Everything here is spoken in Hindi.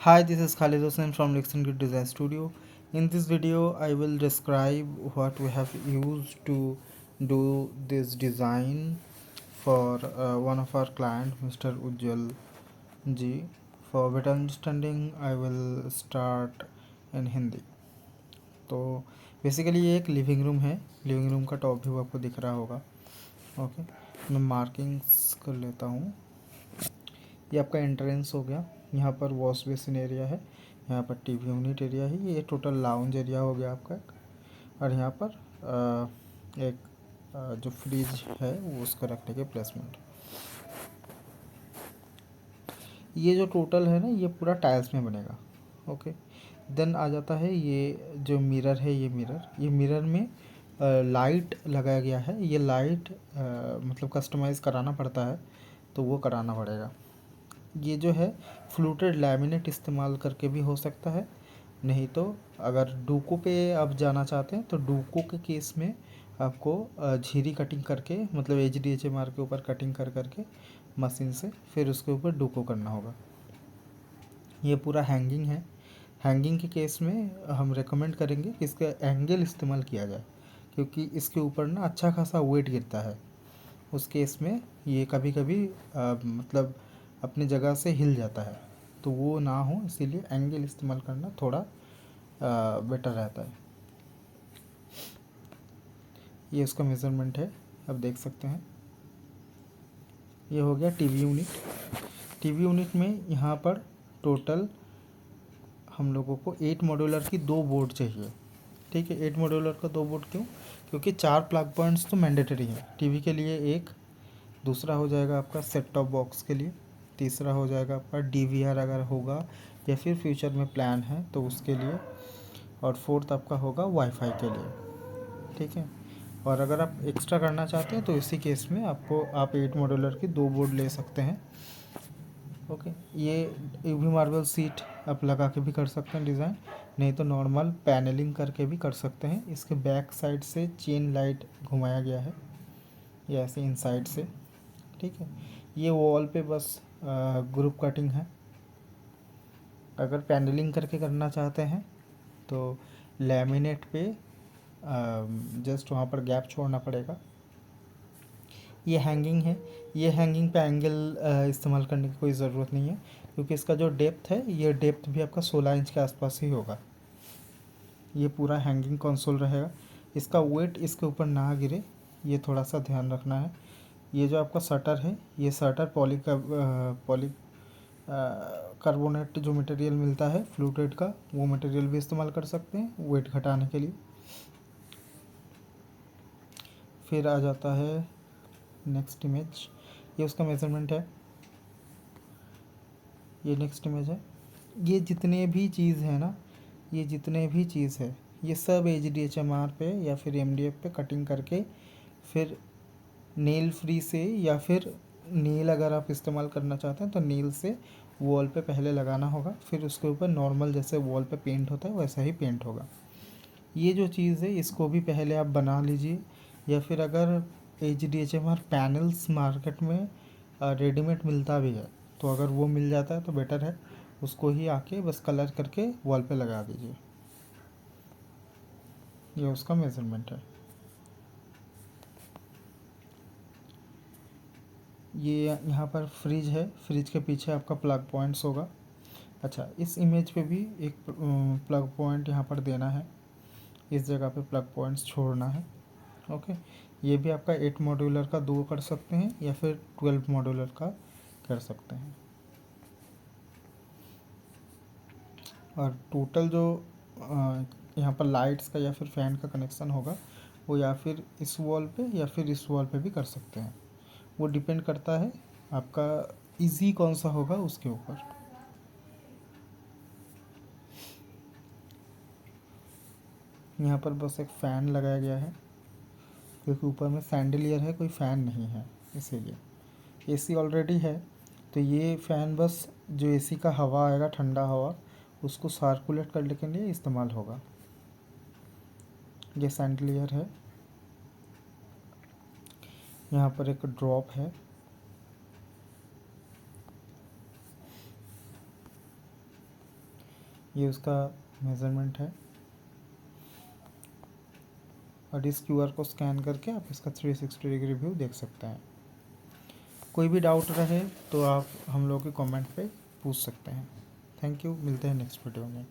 Hi, this is Khalid Hussain from Lexington Good Design Studio. In this video, I will describe what we have used to do this design for one of our client, Mr. Ujjwal ji. For better understanding, I will start in Hindi. तो बेसिकली ये एक लिविंग रूम है. लिविंग रूम का टॉप व्यू आपको दिख रहा होगा. ओके, मैं मार्किंग्स कर लेता हूँ. ये आपका एंट्रेंस हो गया. यहाँ पर वॉश बेसिन एरिया है. यहाँ पर टीवी यूनिट एरिया है. ये टोटल लाउंज एरिया हो गया आपका. और यहाँ पर एक जो फ्रिज है वो उसको रखने के प्लेसमेंट. ये जो टोटल है ना, ये पूरा टाइल्स में बनेगा. ओके, देन आ जाता है ये जो मिरर है. ये मिरर में लाइट लगाया गया है. ये लाइट मतलब कस्टमाइज़ कराना पड़ता है, तो वो कराना पड़ेगा. ये जो है फ्लूटेड लैमिनेट इस्तेमाल करके भी हो सकता है. नहीं तो अगर डूको पे आप जाना चाहते हैं तो डूको के केस में आपको झीरी कटिंग करके, मतलब HDHMR के ऊपर कटिंग कर करके मशीन से फिर उसके ऊपर डूको करना होगा. ये पूरा हैंगिंग है. हैंगिंग के केस में हम रेकमेंड करेंगे कि इसका एंगल इस्तेमाल किया जाए, क्योंकि इसके ऊपर ना अच्छा खासा वेट गिरता है. उस केस में ये कभी कभी मतलब अपनी जगह से हिल जाता है, तो वो ना हो इसीलिए एंगल इस्तेमाल करना थोड़ा बेटर रहता है. ये उसका मेज़रमेंट है, आप देख सकते हैं. ये हो गया टीवी यूनिट. टीवी यूनिट में यहाँ पर टोटल हम लोगों को 8 मॉड्यूलर की 2 बोर्ड चाहिए. ठीक है, 8 मॉड्यूलर का 2 बोर्ड क्यों? क्योंकि 4 प्लग पॉइंट्स तो मैंडेटरी हैं. टीवी के लिए एक, दूसरा हो जाएगा आपका सेट टॉप बॉक्स के लिए, तीसरा हो जाएगा आपका DVR अगर होगा या फिर फ्यूचर में प्लान है तो उसके लिए, और फोर्थ आपका होगा वाईफाई के लिए. ठीक है, और अगर आप एक्स्ट्रा करना चाहते हैं तो इसी केस में आप 8 मॉड्यूलर की 2 बोर्ड ले सकते हैं. ओके, ये UV मार्बल सीट आप लगा के भी कर सकते हैं डिज़ाइन, नहीं तो नॉर्मल पैनलिंग करके भी कर सकते हैं. इसके बैक साइड से चेन लाइट घुमाया गया है, ये ऐसे इनसाइड से. ठीक है, ये वॉल पे बस ग्रुप कटिंग है. अगर पैनलिंग करके करना चाहते हैं तो लैमिनेट पे जस्ट वहाँ पर गैप छोड़ना पड़ेगा. ये हैंगिंग है. ये हैंगिंग पे एंगल इस्तेमाल करने की कोई ज़रूरत नहीं है, क्योंकि इसका जो डेप्थ है, ये डेप्थ भी आपका 16 इंच के आसपास ही होगा. ये पूरा हैंगिंग कंसोल रहेगा. इसका वेट इसके ऊपर ना गिरे, ये थोड़ा सा ध्यान रखना है. ये जो आपका शटर है, ये शटर पॉली कार्बोनेट जो मटेरियल मिलता है फ्लूटेड का, वो मटेरियल भी इस्तेमाल कर सकते हैं वेट घटाने के लिए. फिर आ जाता है नेक्स्ट इमेज. ये उसका मेज़रमेंट है. ये नेक्स्ट इमेज है. ये जितने भी चीज़ है ना, ये जितने भी चीज़ है, ये सब HDHMR पे या फिर MDF पे कटिंग करके फिर नेल फ्री से, या फिर नील अगर आप इस्तेमाल करना चाहते हैं तो नील से वॉल पे पहले लगाना होगा. फिर उसके ऊपर नॉर्मल जैसे वॉल पे पेंट होता है वैसा ही पेंट होगा. ये जो चीज़ है इसको भी पहले आप बना लीजिए, या फिर अगर HDHMR पैनल्स मार्केट में रेडीमेड मिलता भी है तो अगर वो मिल जाता है तो बेटर है. उसको ही आके बस कलर करके वॉल पे लगा दीजिए. ये उसका मेज़रमेंट है. ये यहाँ पर फ्रिज है. फ्रिज के पीछे आपका प्लग पॉइंट्स होगा. अच्छा, इस इमेज पे भी एक प्लग पॉइंट यहाँ पर देना है. इस जगह पे प्लग पॉइंट्स छोड़ना है. ओके, ये भी आपका 8 मॉड्यूलर का 2 कर सकते हैं या फिर 12 मॉड्यूलर का कर सकते हैं. और टोटल जो यहाँ पर लाइट्स का या फिर फ़ैन का कनेक्शन होगा, वो या फिर इस वॉल पे या फिर इस वॉल पे भी कर सकते हैं. वो डिपेंड करता है आपका इजी कौन सा होगा उसके ऊपर. यहाँ पर बस एक फ़ैन लगाया गया है, क्योंकि ऊपर में सैंडलियर है, कोई फ़ैन नहीं है इसीलिए. AC ऑलरेडी है, तो ये फ़ैन बस जो AC का हवा आएगा, ठंडा हवा, उसको सर्कुलेट करने के लिए इस्तेमाल होगा. ये सैंडलियर है. यहाँ पर एक ड्रॉप है. ये उसका मेज़रमेंट है। और इस QR को स्कैन करके आप इसका 360 डिग्री व्यू देख सकते हैं। कोई भी डाउट रहे तो आप हम लोग के कमेंट पे पूछ सकते हैं। थैंक यू, मिलते हैं नेक्स्ट वीडियो में।